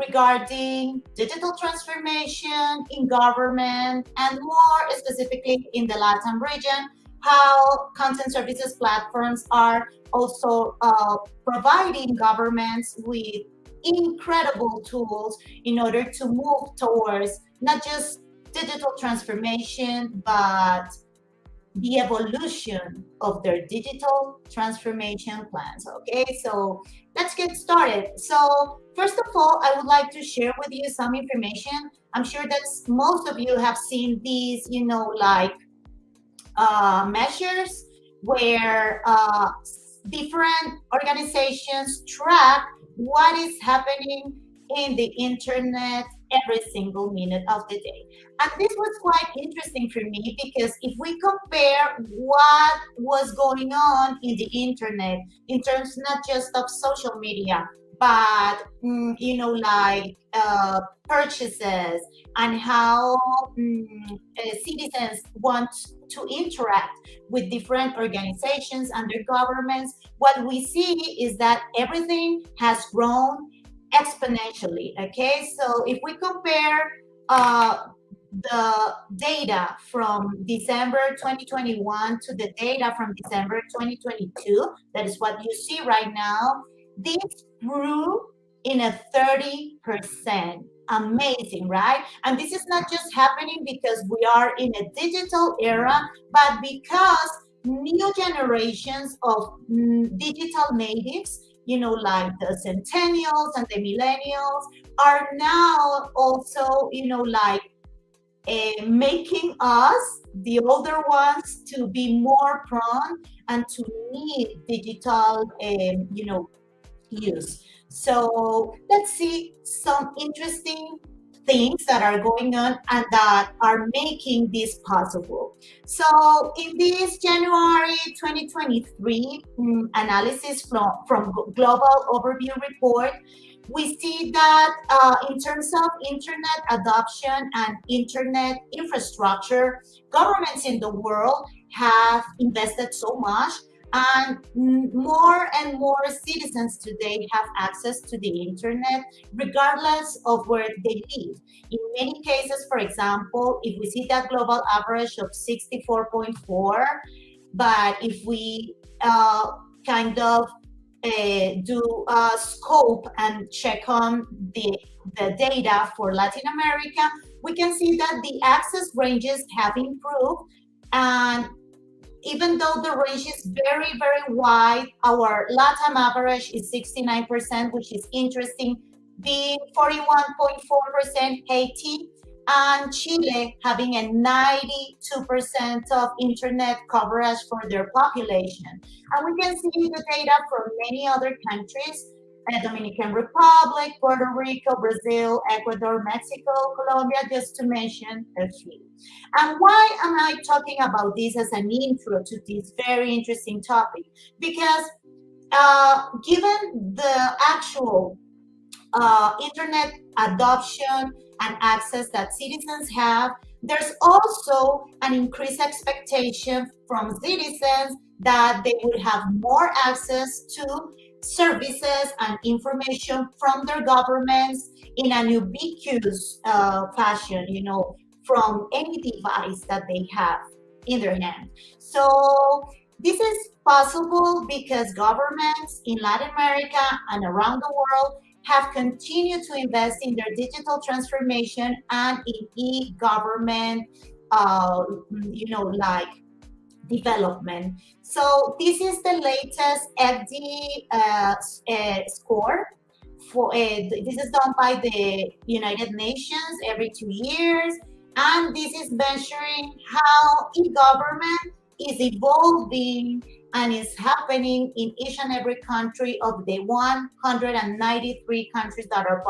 regarding digital transformation in government and more specifically in the Latin region, how content services platforms are also providing governments with incredible tools in order to move towards not just digital transformation, but the evolution of their digital transformation plans. Okay, so let's get started. So first of all, I would like to share with you some information. I'm sure that most of you have seen these, like measures where different organizations track what is happening in the internet every single minute of the day. And this was quite interesting for me because if we compare what was going on in the internet in terms not just of social media, but like purchases and how citizens want to interact with different organizations and their governments, what we see is that everything has grown exponentially. Okay, so if we compare the data from December 2021 to the data from December 2022, that is what you see right now, this grew in a 30%. Amazing, right? And this is not just happening because we are in a digital era, but because new generations of digital natives, like the centennials and the millennials, are now also, like making us, the older ones, to be more prone and to need digital, use. So let's see some interesting things that are going on and that are making this possible. So in this January 2023 analysis from Global Overview Report, we see that in terms of internet adoption and internet infrastructure, governments in the world have invested so much, and more citizens today have access to the internet regardless of where they live. In many cases, for example, if we see that global average of 64.4, but if we kind of do a scope and check on the data for Latin America, we can see that the access ranges have improved. And even though the range is very, very wide, our LATAM average is 69%, which is interesting, being 41.4% Haiti, and Chile having a 92% of internet coverage for their population. And we can see the data from many other countries: Dominican Republic, Puerto Rico, Brazil, Ecuador, Mexico, Colombia, just to mention a few. And why am I talking about this as an intro to this very interesting topic? Because given the actual internet adoption and access that citizens have, there's also an increased expectation from citizens that they would have more access to services and information from their governments in an ubiquitous fashion, from any device that they have in their hand. So this is possible because governments in Latin America and around the world have continued to invest in their digital transformation and in e-government, like development. So this is the latest FD score. This is done by the United Nations every 2 years, and this is measuring how e-government is evolving and is happening in each and every country of the 193 countries that are